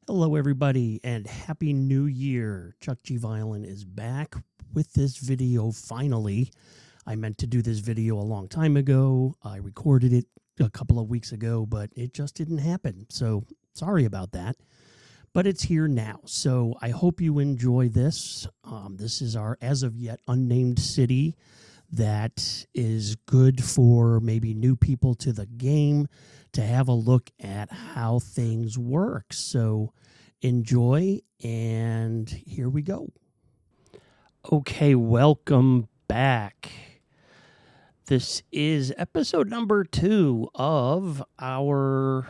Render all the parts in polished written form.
Hello, everybody, and Happy New Year. Chuck G. Violin is back with this video finally. I meant to do this video a long time ago. I recorded it a couple of weeks ago, but it just didn't happen. So sorry about that. But it's here now. So I hope you enjoy this. This is our as of yet unnamed city that is good for maybe new people to the game to have a look at how things work. So enjoy, and here we go. Okay, welcome back. This is episode number 2 of our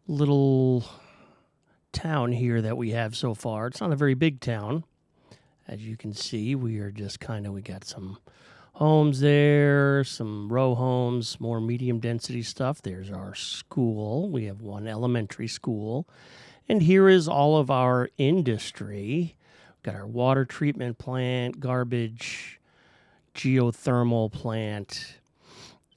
little town here that we have so far. It's not a very big town. As you can see, we are just we got some homes there, some row homes, more medium density stuff. There's our school. We have one elementary school. And here is all of our industry. We've got our water treatment plant, garbage, geothermal plant.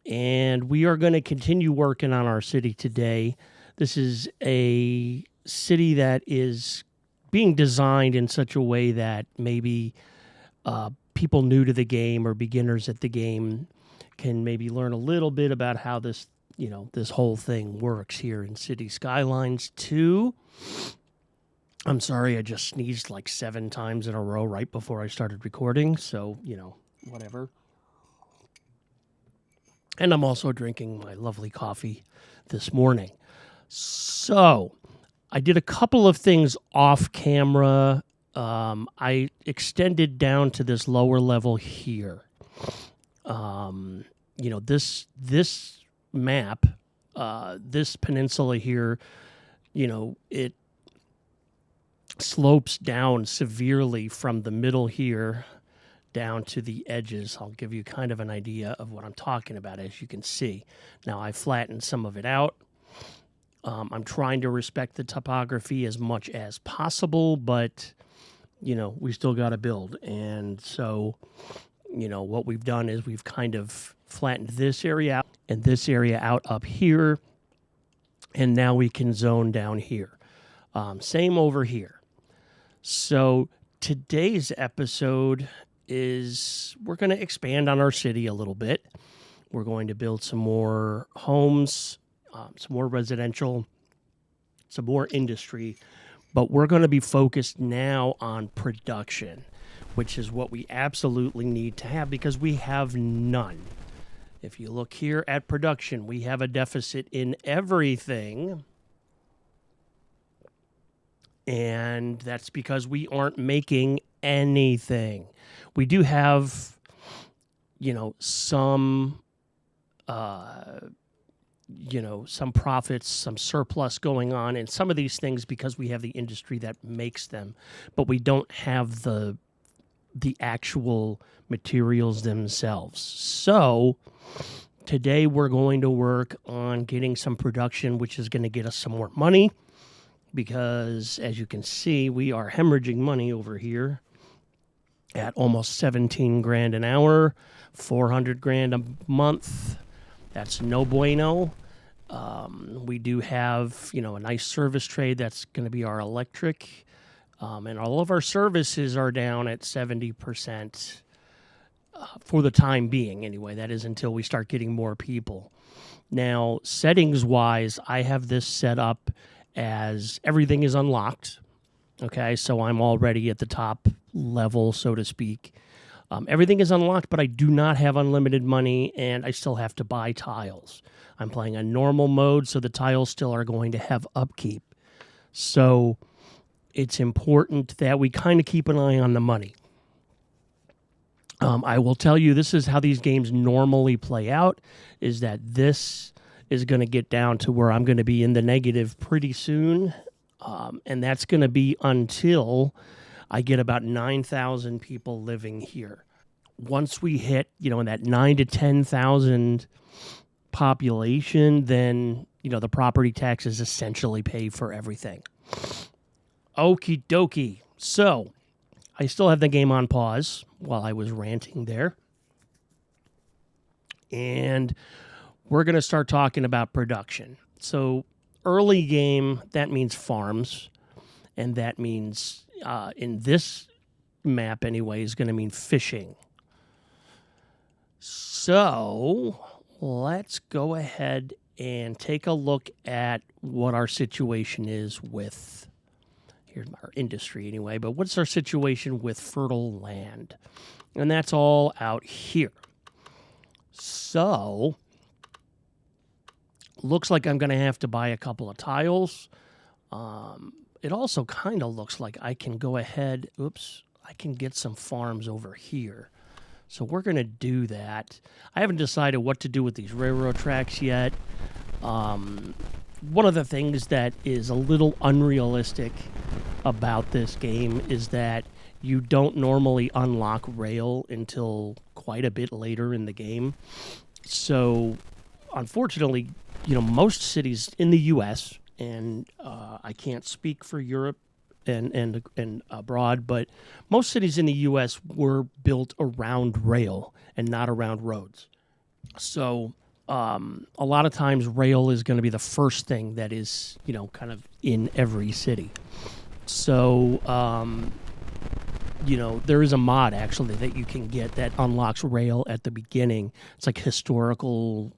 And we are going to continue working on our city today. This is a city that is being designed in such a way that maybe people new to the game or beginners at the game can maybe learn a little bit about how this, this whole thing works here in City Skylines 2. I'm sorry, I just sneezed like 7 times in a row right before I started recording, so, whatever. And I'm also drinking my lovely coffee this morning. So I did a couple of things off camera. I extended down to this lower level here. This map, this peninsula here, it slopes down severely from the middle here down to the edges. I'll give you kind of an idea of what I'm talking about, as you can see. Now, I flattened some of it out. I'm trying to respect the topography as much as possible, but, we still got to build. And so, what we've done is we've kind of flattened this area out and this area out up here. And now we can zone down here. Same over here. So today's episode is we're going to expand on our city a little bit. We're going to build some more homes, some more residential, some more industry, but we're going to be focused now on production, which is what we absolutely need to have because we have none. If you look here at production, we have a deficit in everything, and that's because we aren't making anything. We do have, some some profits, some surplus going on in some of these things because we have the industry that makes them, but we don't have the actual materials themselves. So today we're going to work on getting some production, which is going to get us some more money because, as you can see, we are hemorrhaging money over here at almost 17 grand an hour, 400 grand a month. That's no bueno. We do have, a nice service trade. That's going to be our electric. And all of our services are down at 70% for the time being. Anyway, that is until we start getting more people. Now, settings-wise, I have this set up as everything is unlocked. Okay, so I'm already at the top level, so to speak. Everything is unlocked, but I do not have unlimited money, and I still have to buy tiles. I'm playing a normal mode, so the tiles still are going to have upkeep. So it's important that we kind of keep an eye on the money. I will tell you, this is how these games normally play out, is that this is going to get down to where I'm going to be in the negative pretty soon, and that's going to be until I get about 9,000 people living here. Once we hit, in that 9 to 10,000 population, then, the property taxes essentially pay for everything. Okie dokie. So I still have the game on pause while I was ranting there. And we're going to start talking about production. So early game, that means farms, and that means in this map anyway is going to mean fishing. So let's go ahead and take a look at what our situation is with, here's our industry anyway, but what's our situation with fertile land? And that's all out here. So looks like I'm going to have to buy a couple of tiles. It also kind of looks like I can go ahead, I can get some farms over here. So we're going to do that. I haven't decided what to do with these railroad tracks yet. One of the things that is a little unrealistic about this game is that you don't normally unlock rail until quite a bit later in the game. So unfortunately, most cities in the U.S., and I can't speak for Europe and abroad, but most cities in the U.S. were built around rail and not around roads. So a lot of times rail is going to be the first thing that is, kind of in every city. So, there is a mod actually that you can get that unlocks rail at the beginning. It's like historical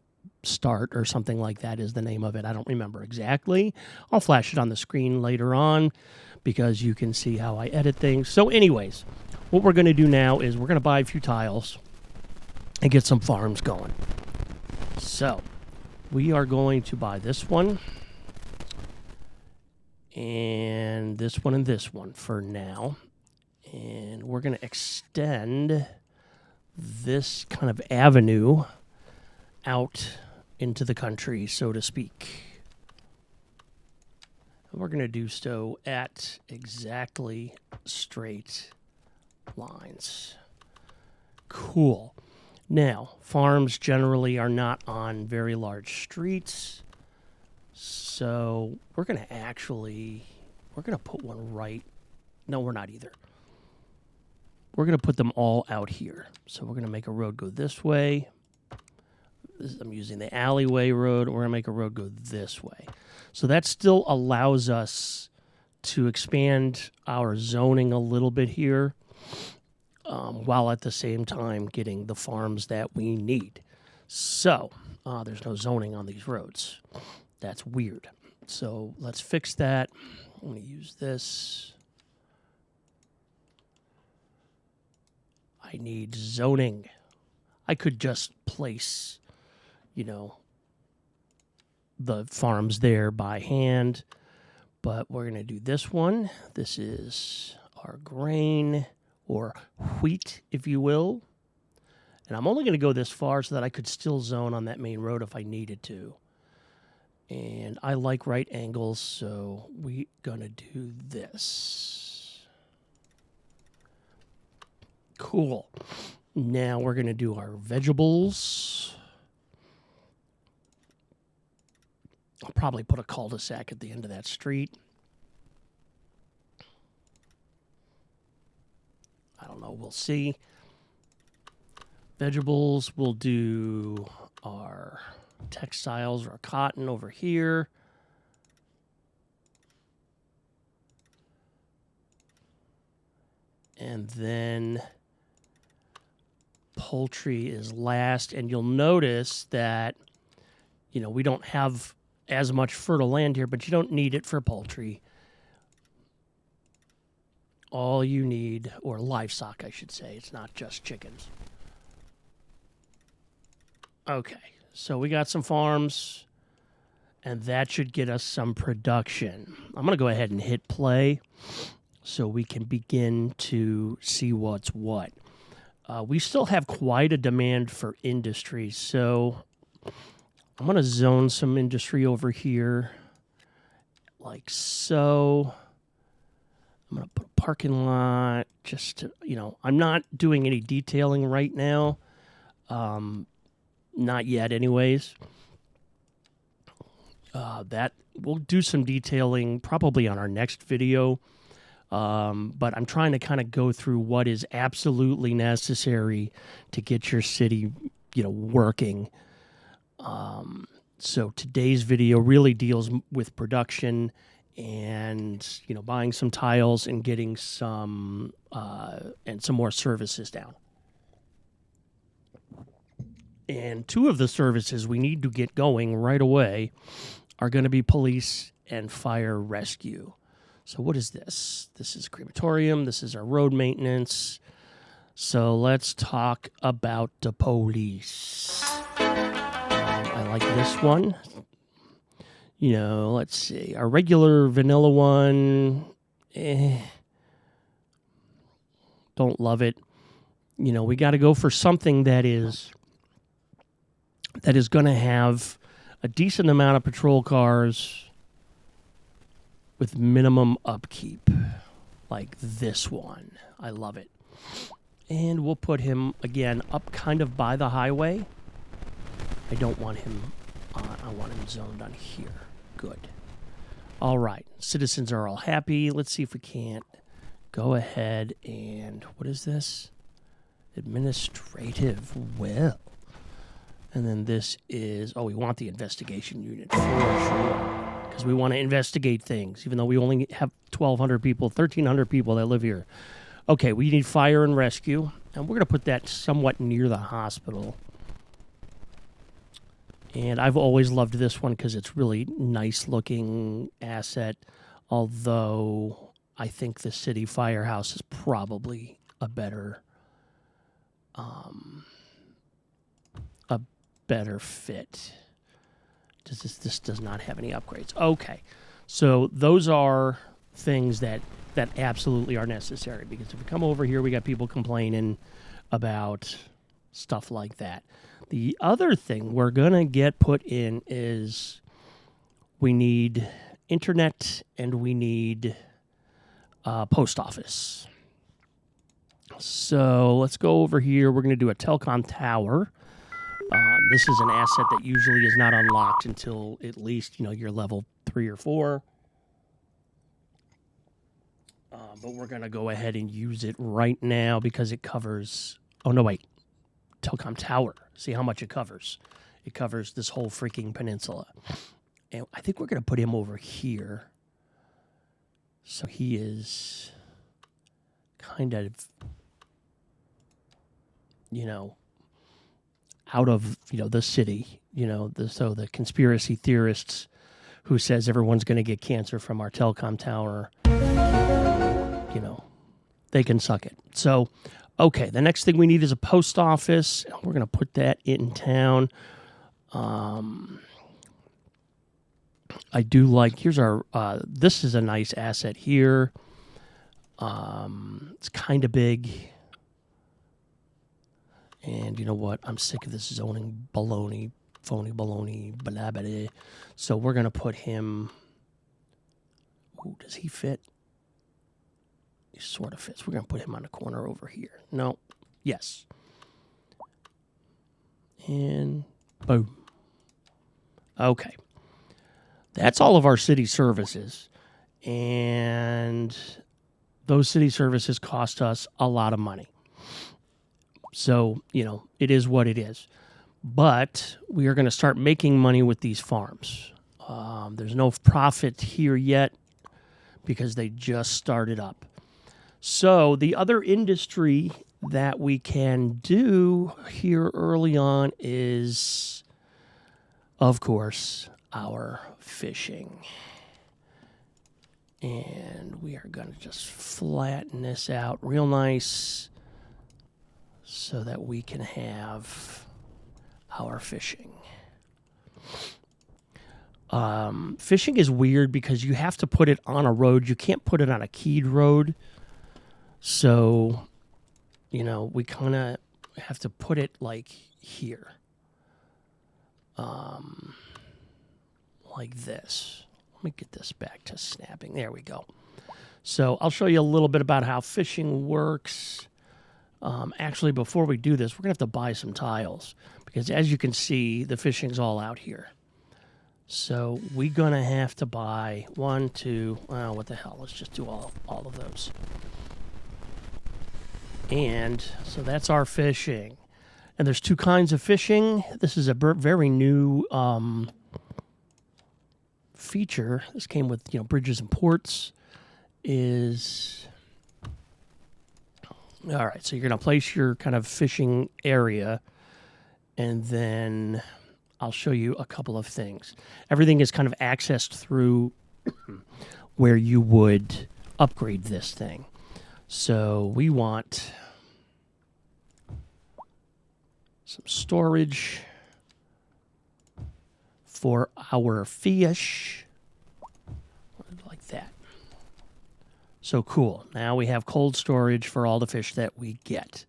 start or something like that is the name of it. I don't remember exactly. I'll flash it on the screen later on because you can see how I edit things. So anyways, what we're going to do now is we're going to buy a few tiles and get some farms going. So we are going to buy this one and this one for now. And we're going to extend this kind of avenue out into the country, so to speak. And we're going to do so at exactly straight lines. Cool. Now, farms generally are not on very large streets, so we're going to put one right. No, we're not either. We're going to put them all out here. So we're going to make a road go this way. I'm using the alleyway road. We're going to make a road go this way. So that still allows us to expand our zoning a little bit here, while at the same time getting the farms that we need. So there's no zoning on these roads. That's weird. So let's fix that. I'm going to use this. I need zoning. I could just place, the farms there by hand, but we're going to do this one. This is our grain or wheat, if you will. And I'm only going to go this far so that I could still zone on that main road if I needed to. And I like right angles, so we're going to do this. Cool. Now we're going to do our vegetables. I'll probably put a cul-de-sac at the end of that street. I don't know. We'll see. Vegetables, we'll do our textiles or cotton over here. And then poultry is last. And you'll notice that, we don't have as much fertile land here, but you don't need it for poultry. All you need, or livestock, I should say. It's not just chickens. Okay, so we got some farms, and that should get us some production. I'm going to go ahead and hit play so we can begin to see what's what. We still have quite a demand for industry, so I'm going to zone some industry over here, like so. I'm going to put a parking lot just to, I'm not doing any detailing right now. Not yet anyways. That we'll do some detailing probably on our next video. But I'm trying to kind of go through what is absolutely necessary to get your city, working. So today's video really deals with production and, you know, buying some tiles and getting some more services down. And two of the services we need to get going right away are going to be police and fire rescue. So what is this? This is crematorium. This is our road maintenance. So let's talk about the police. I like this one. You know, let's see. Our regular vanilla one, don't love it. You know, we got to go for something that is going to have a decent amount of patrol cars with minimum upkeep, like this one. I love it. And we'll put him, again, up kind of by the highway. I don't want him I want him zoned on here. Good. All right. Citizens are all happy. Let's see if we can't go ahead and, what is this? Administrative will. And then this is, we want the investigation unit for sure. Because we want to investigate things, even though we only have 1,200 people, 1,300 people that live here. Okay, we need fire and rescue. And we're going to put that somewhat near the hospital. And I've always loved this one because it's really nice looking asset. Although I think the city firehouse is probably a better fit. This does not have any upgrades. Okay, so those are things that absolutely are necessary, because if we come over here, we got people complaining about stuff like that. The other thing we're going to get put in is we need internet and we need post office. So let's go over here. We're going to do a telecom tower. This is an asset that usually is not unlocked until at least, you know, you're level 3 or 4. But we're going to go ahead and use it right now because it covers... Oh, no, wait. Telecom tower. See how much it covers. It covers this whole freaking peninsula. And I think we're going to put him over here. So he is kind of, you know, out of, you know, the city. You know, so the conspiracy theorists who says everyone's going to get cancer from our telecom tower, you know, they can suck it. So, okay, the next thing we need is a post office. We're going to put that in town. I do like, here's our, this is a nice asset here. It's kind of big. And you know what? I'm sick of this zoning baloney, phony baloney, blah, blah, blah. So we're going to put him, ooh, does he fit? He sort of fits. We're going to put him on the corner over here. No. Yes. And boom. Okay. That's all of our city services. And those city services cost us a lot of money. So, you know, it is what it is. But we are going to start making money with these farms. There's no profit here yet because they just started up. So the other industry that we can do here early on is, of course, our fishing. And we are going to just flatten this out real nice so that we can have our fishing. Fishing is weird because you have to put it on a road. You can't put it on a keyed road. So, you know, we kind of have to put it like here. Like this. Let me get this back to snapping. There we go. So I'll show you a little bit about how fishing works. Actually, before we do this, we're going to have to buy some tiles. Because as you can see, the fishing's all out here. So we're going to have to buy 1, 2, what the hell? Let's just do all of those. And so that's our fishing. And there's two kinds of fishing. This is a very new feature, this came with, bridges and ports, is, all right, so you're going to place your kind of fishing area, and then I'll show you a couple of things. Everything is kind of accessed through where you would upgrade this thing. So we want some storage for our fish, like that. So cool. Now we have cold storage for all the fish that we get.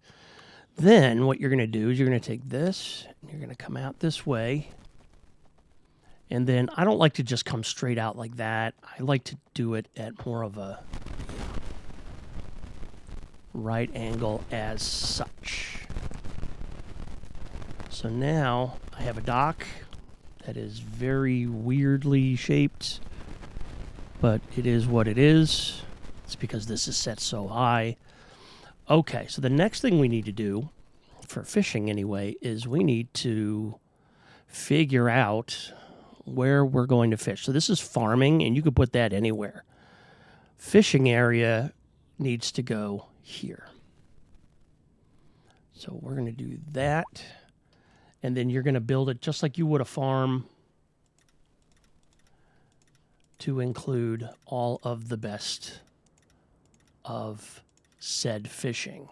Then what you're going to do is you're going to take this, and you're going to come out this way. And then I don't like to just come straight out like that. I like to do it at more of a right angle as such. So now I have a dock that is very weirdly shaped, but it is what it is. It's because this is set so high. Okay, so the next thing we need to do, for fishing anyway, is we need to figure out where we're going to fish. So this is farming, and you could put that anywhere. Fishing area needs to go here. So we're going to do that, and then you're going to build it just like you would a farm to include all of the best of said fishing.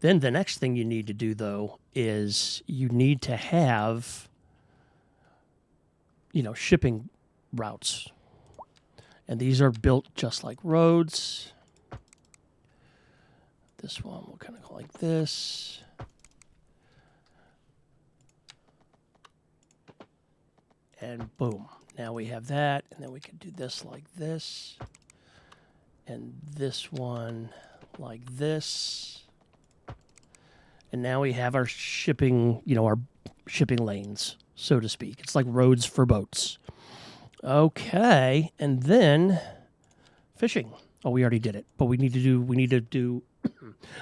Then the next thing you need to do, though, is you need to have, shipping routes. And these are built just like roads. This one will kind of go like this. And boom. Now we have that. And then we can do this like this. And this one like this. And now we have our shipping, our shipping lanes, so to speak. It's like roads for boats. Okay, and then fishing. Oh, we already did it, but we need to do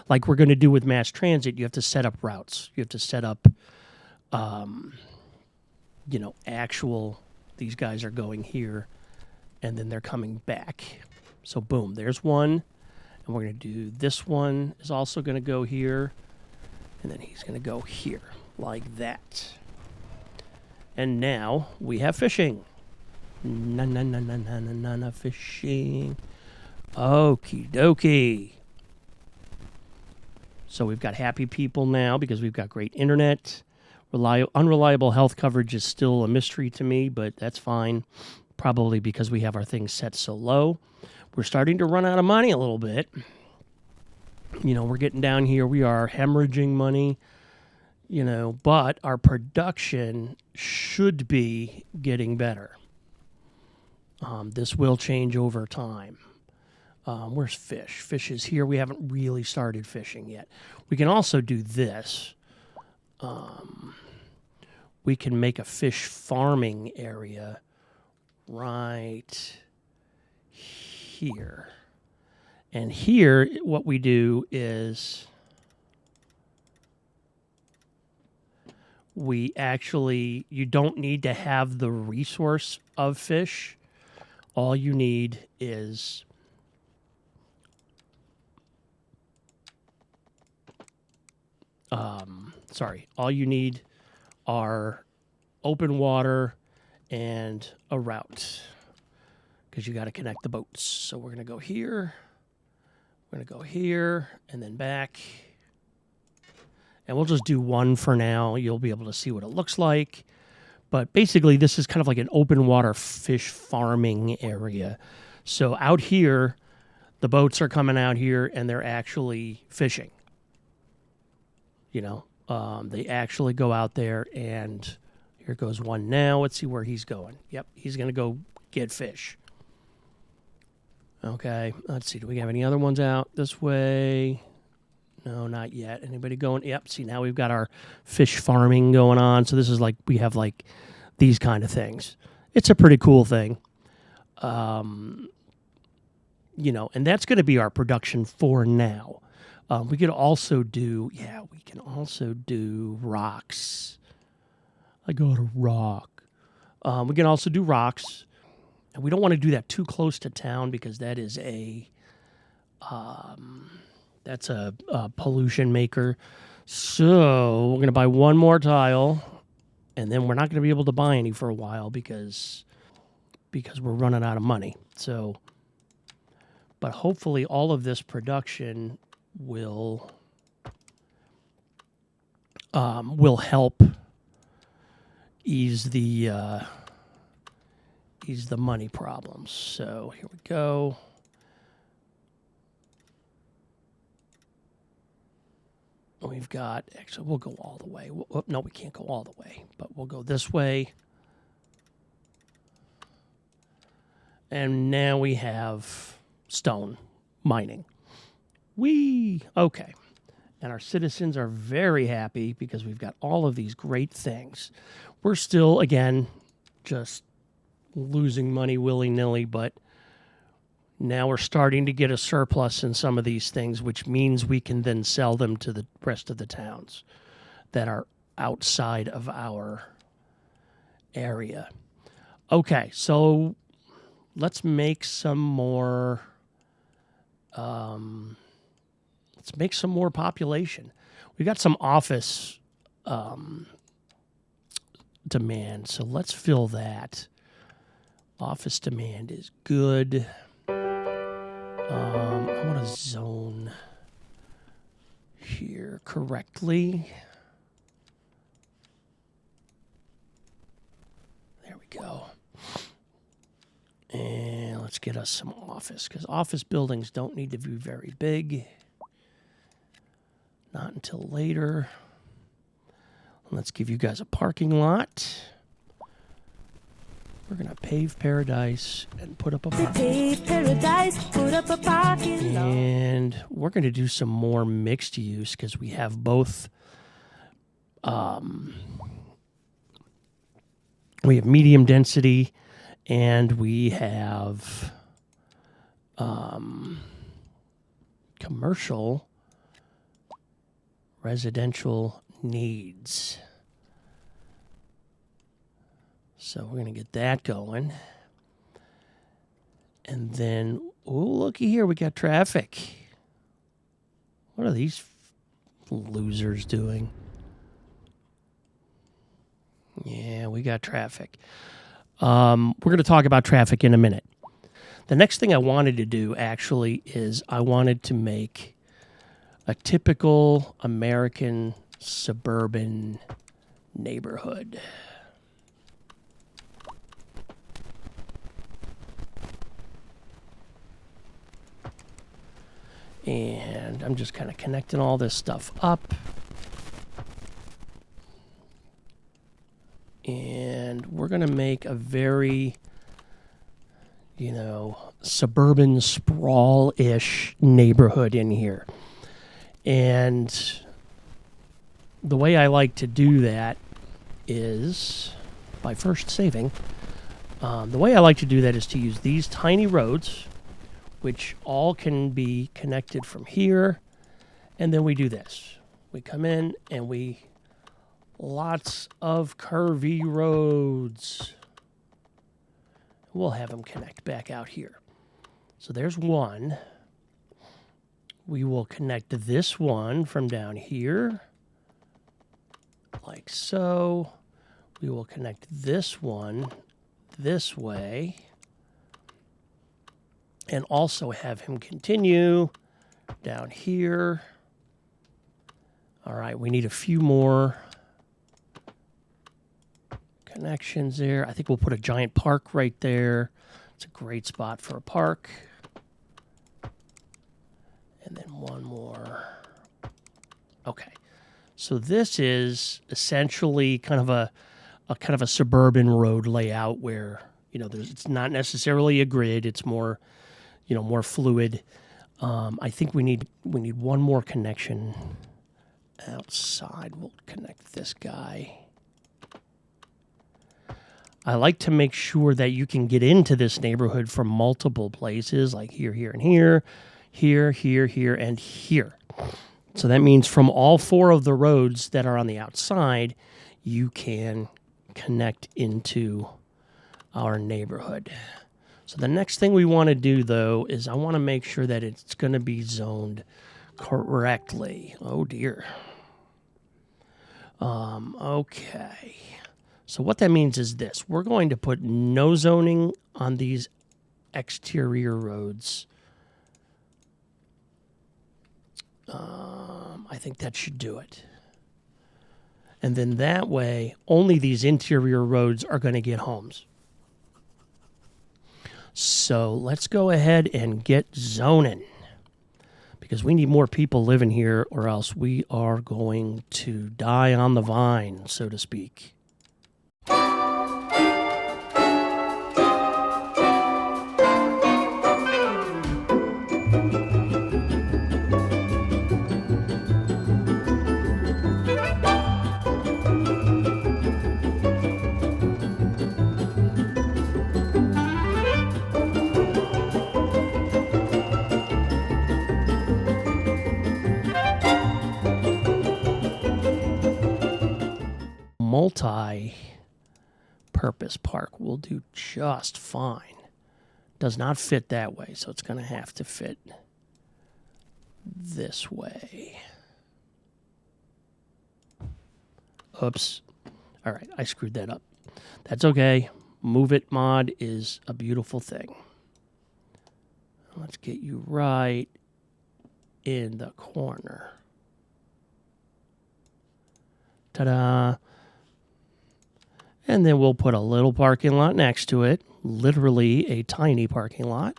like we're going to do with mass transit. You have to set up routes. You have to set up, actual. These guys are going here, and then they're coming back. So boom, there's one, and we're going to do this one is also going to go here, and then he's going to go here like that. And now we have fishing. Na fishing. Okie dokie. So we've got happy people now because we've got great internet. Unreliable health coverage is still a mystery to me, but that's fine. Probably because we have our things set so low. We're starting to run out of money a little bit. We're getting down here. We are hemorrhaging money, but our production should be getting better. This will change over time. Where's fish? Fish is here. We haven't really started fishing yet. We can also do this. We can make a fish farming area right here. And here, what we do is you don't need to have the resource of fish. All you need is all you need are open water and a route, because you got to connect the boats. So we're going to go here, we're going to go here, and then back. And we'll just do one for now. You'll be able to see what it looks like. But basically, this is kind of like an open water fish farming area. So out here, the boats are coming out here, and they're actually fishing. They actually go out there, and here goes one now. Let's see where he's going. Yep, he's going to go get fish. Okay, let's see. Do we have any other ones out this way? No, not yet. Anybody going? Yep, see, now we've got our fish farming going on. So this is like, we have like these kind of things. It's a pretty cool thing. And that's going to be our production for now. We could also do, rocks. I got a rock. We can also do rocks. And we don't want to do that too close to town because that is that's a pollution maker. So we're going to buy one more tile, and then we're not going to be able to buy any for a while because we're running out of money. So, but hopefully all of this production will help ease the money problems. So here we go. We've got, actually, we'll go all the way. No, we can't go all the way, but we'll go this way. And now we have stone mining. Okay. And our citizens are very happy because we've got all of these great things. We're still, again, just losing money willy-nilly, but now we're starting to get a surplus in some of these things, which means we can then sell them to the rest of the towns that are outside of our area. Okay, so let's make some more. Let's make some more population. We got some office demand, so let's fill that. Office demand is good. I want to zone here correctly. There we go. And let's get us some office, because office buildings don't need to be very big. Not until later. Let's give you guys a parking lot. We're going to pave paradise and put up a parking lot. And we're going to do some more mixed use because we have both. We have medium density and we have commercial residential needs. So we're going to get that going. And then, oh, looky here, we got traffic. What are these losers doing? Yeah, we got traffic. We're going to talk about traffic in a minute. The next thing I wanted to do, actually, is I wanted to make a typical American suburban neighborhood. And I'm just kind of connecting all this stuff up. And we're going to make a very, suburban sprawl-ish neighborhood in here. And the way I like to do that is by first saving. The way I like to do that is to use these tiny roads, which all can be connected from here. And then we do this. We come in and lots of curvy roads. We'll have them connect back out here. So there's one. We will connect this one from down here, like so. We will connect this one this way, and also have him continue down here. All right, we need a few more connections there. I think we'll put a giant park right there. It's a great spot for a park. And then one more. Okay. So this is essentially kind of a suburban road layout where, it's not necessarily a grid. It's more, more fluid. I think we need one more connection outside. We'll connect this guy. I like to make sure that you can get into this neighborhood from multiple places, like here, here, and here, here, here, here, and here. So that means from all four of the roads that are on the outside, you can connect into our neighborhood. So the next thing we want to do, though, is I want to make sure that it's going to be zoned correctly. Oh, dear. Okay. So what that means is this. We're going to put no zoning on these exterior roads. I think that should do it. And then that way, only these interior roads are going to get homes. So let's go ahead and get zoning. Because we need more people living here, or else we are going to die on the vine, so to speak. Multi-purpose park will do just fine. Does not fit that way, so it's going to have to fit this way. Oops. All right, I screwed that up. That's okay. Move It mod is a beautiful thing. Let's get you right in the corner. Ta-da. And then we'll put a little parking lot next to it. Literally a tiny parking lot.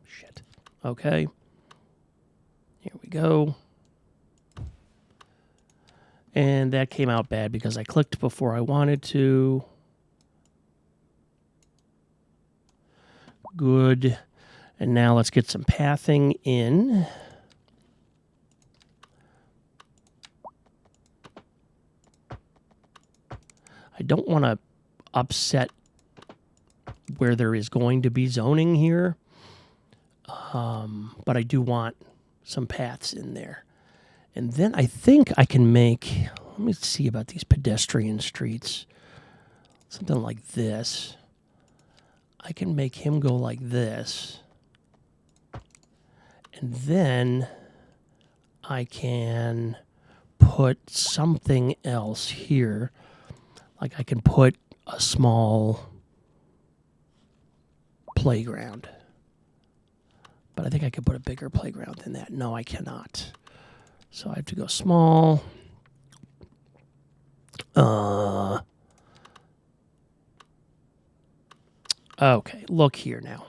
Shit. Okay. Here we go. And that came out bad because I clicked before I wanted to. Good. And now let's get some pathing in. I don't want to upset where there is going to be zoning here, but I do want some paths in there. And then I think I can make, let me see about these pedestrian streets, something like this. I can make him go like this. And then I can put something else here. Like I can put a small playground. But I think I could put a bigger playground than that. No, I cannot. So I have to go small. Okay, look here now.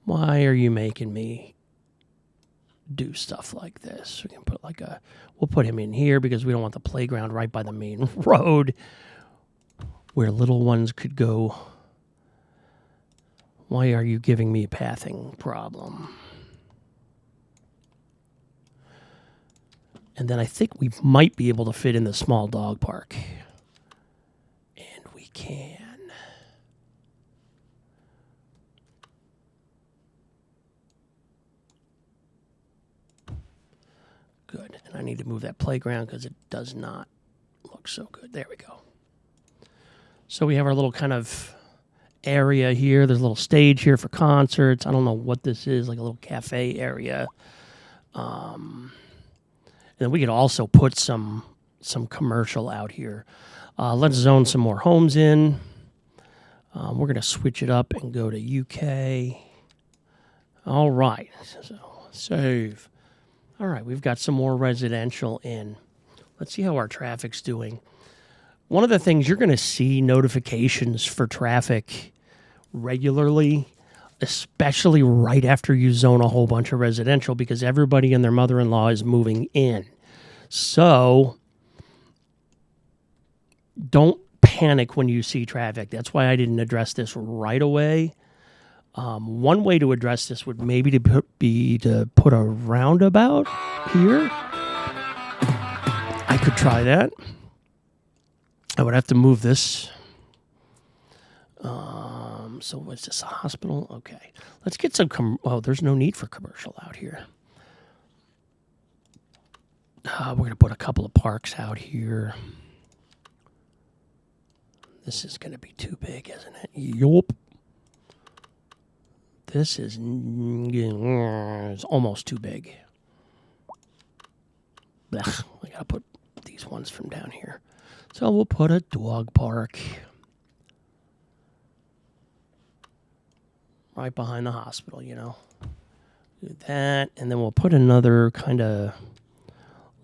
Why are you making me do stuff like this? We can put like a, we'll put him in here because we don't want the playground right by the main road where little ones could go. Why are you giving me a pathing problem? And then I think we might be able to fit in the small dog park. And we can. Good. And I need to move that playground because it does not look so good. There we go. So we have our little kind of area here. There's a little stage here for concerts. I don't know what this is, like a little cafe area. And then we could also put some commercial out here. Let's zone some more homes in. We're going to switch it up and go to UK. All right. So save. All right, we've got some more residential in. Let's see how our traffic's doing. One of the things you're going to see notifications for traffic regularly, especially right after you zone a whole bunch of residential because everybody and their mother-in-law is moving in. So don't panic when you see traffic. That's why I didn't address this right away. One way to address this would maybe be to put a roundabout here. I could try that. I would have to move this. So what's this, a hospital? Okay. Let's get some, there's no need for commercial out here. We're going to put a couple of parks out here. This is going to be too big, isn't it? Yup. This is it's almost too big. Blech, I got to put these ones from down here. So we'll put a dog park right behind the hospital, you know. Do that, and then we'll put another kind of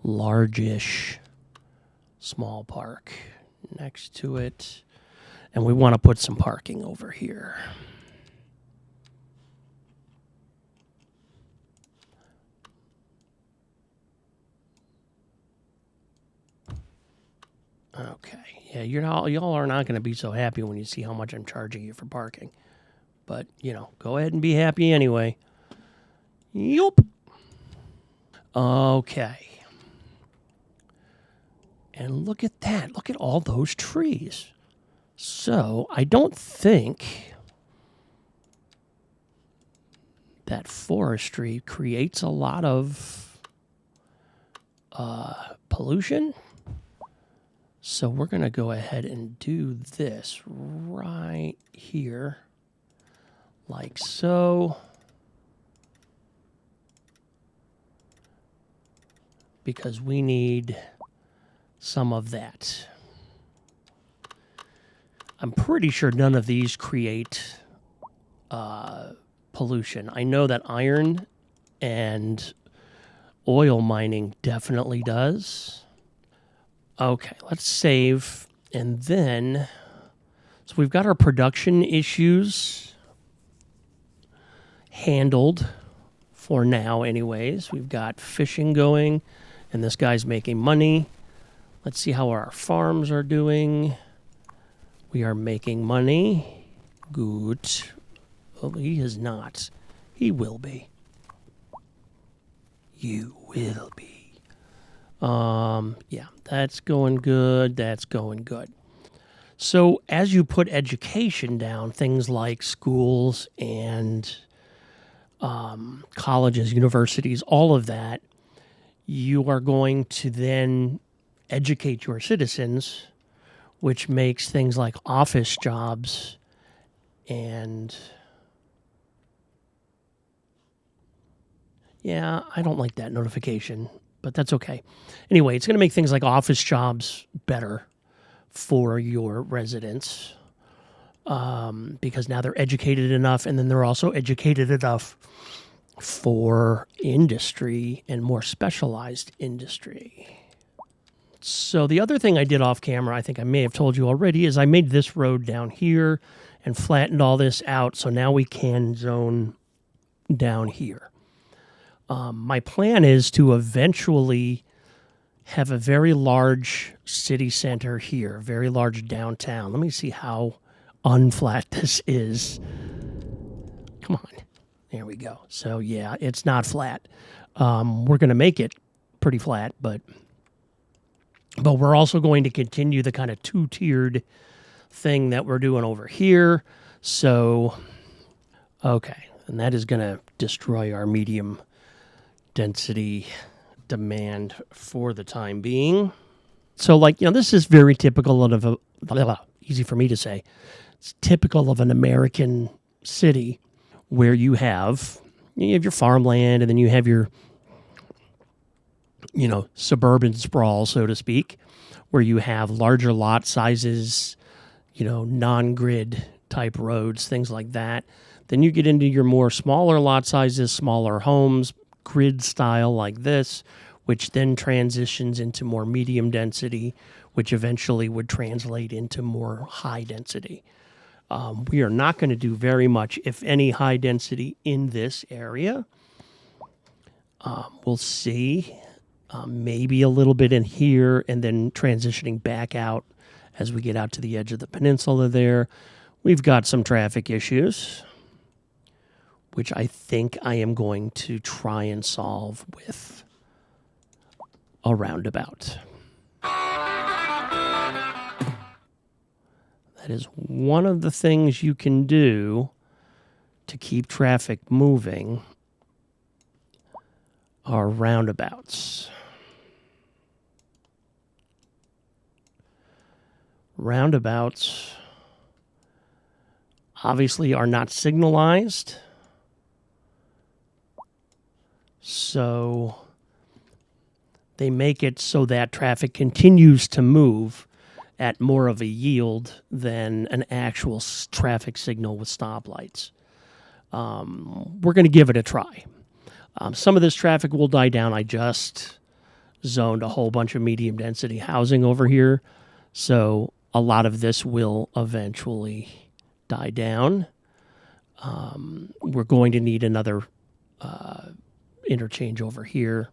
largish small park next to it. And we want to put some parking over here. Okay. Yeah, y'all are not going to be so happy when you see how much I'm charging you for parking. But, you know, go ahead and be happy anyway. Yup. Okay. And look at that. Look at all those trees. So, I don't think that forestry creates a lot of pollution. So we're going to go ahead and do this right here, like so. Because we need some of that. I'm pretty sure none of these create pollution. I know that iron and oil mining definitely does. Okay, let's save. And then, so we've got our production issues handled for now anyways. We've got fishing going, and this guy's making money. Let's see how our farms are doing. We are making money. Good. Oh, he is not. He will be. You will be. Yeah, that's going good. That's going good. So as you put education down, things like schools and colleges, universities, all of that, you are going to then educate your citizens, which makes things like office jobs and... Yeah, I don't like that notification, but that's okay. Anyway, it's going to make things like office jobs better for your residents because now they're educated enough, and then they're also educated enough for industry and more specialized industry. So the other thing I did off camera, I think I may have told you already, is I made this road down here and flattened all this out, so now we can zone down here. My plan is to eventually have a very large city center here, very large downtown. Let me see how unflat this is. Come on. There we go. So, yeah, it's not flat. We're going to make it pretty flat, but we're also going to continue the kind of two-tiered thing that we're doing over here. So, okay. And that is going to destroy our medium density demand for the time being. So, like, you know, this is very typical of easy for me to say. It's typical of an American city where you have your farmland and then you have your, suburban sprawl, so to speak, where you have larger lot sizes, non-grid type roads, things like that. Then you get into your more smaller lot sizes, smaller homes, grid style like this, which then transitions into more medium density, which eventually would translate into more high density. We are not going to do very much, if any, high density in this area. We'll see. Maybe a little bit in here and then transitioning back out as we get out to the edge of the peninsula there. We've got some traffic issues, which I think I am going to try and solve with a roundabout. That is one of the things you can do to keep traffic moving are roundabouts. Roundabouts obviously are not signalized. So they make it so that traffic continues to move at more of a yield than an actual traffic signal with stoplights. We're going to give it a try. Some of this traffic will die down. I just zoned a whole bunch of medium density housing over here. So a lot of this will eventually die down. We're going to need another interchange over here,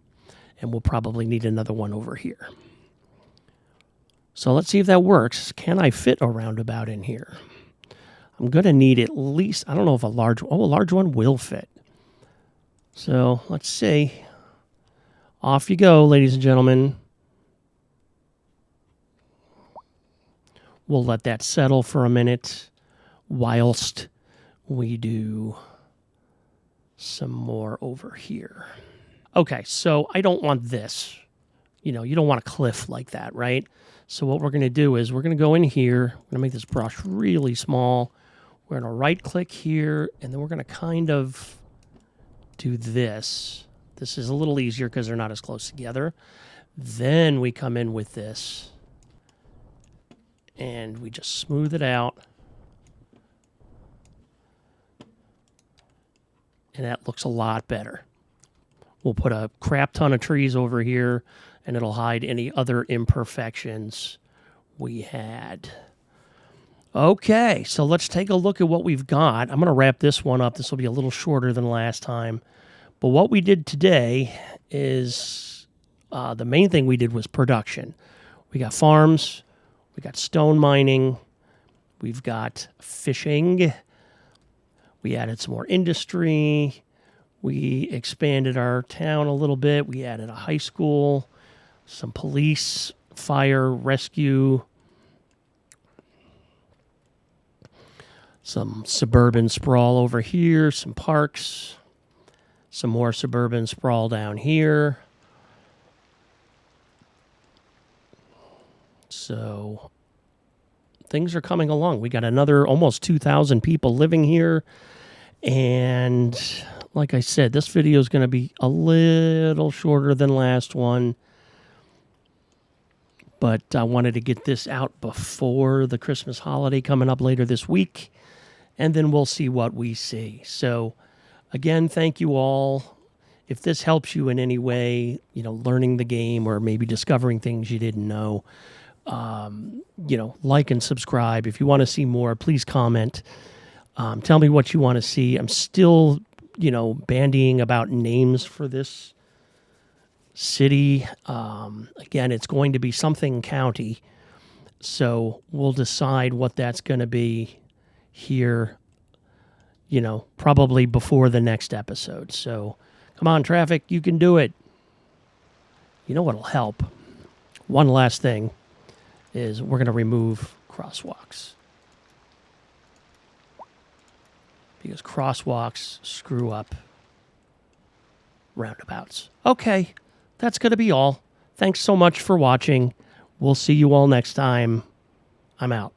and we'll probably need another one over here. So let's see if that works. Can I fit a roundabout in here? I'm going to need at least, I don't know if a large one will fit. So let's see. Off you go, ladies and gentlemen. We'll let that settle for a minute whilst we do some more over here. Okay, so I don't want this. You don't want a cliff like that, right? So what we're going to do is we're going to go in here. We're going to make this brush really small. We're going to right-click here, and then we're going to kind of do this. This is a little easier because they're not as close together. Then we come in with this, and we just smooth it out. And that looks a lot better. We'll put a crap ton of trees over here, and it'll hide any other imperfections we had. Okay, so let's take a look at what we've got. I'm going to wrap this one up. This will be a little shorter than last time. But what we did today is the main thing we did was production. We got farms, we got stone mining, we've got fishing, we added some more industry, we expanded our town a little bit, we added a high school, some police, fire, rescue, some suburban sprawl over here, some parks, some more suburban sprawl down here. So things are coming along. We got another almost 2,000 people living here. And like I said, this video is going to be a little shorter than last one. But I wanted to get this out before the Christmas holiday coming up later this week. And then we'll see what we see. So again, thank you all. If this helps you in any way, learning the game or maybe discovering things you didn't know, like and subscribe. If you want to see more, please comment. Tell me what you want to see. I'm still, bandying about names for this city. Again, it's going to be something county. So we'll decide what that's going to be here, probably before the next episode. So come on, traffic, you can do it. You know what'll help? One last thing is we're going to remove crosswalks. Because crosswalks screw up roundabouts. Okay, that's going to be all. Thanks so much for watching. We'll see you all next time. I'm out.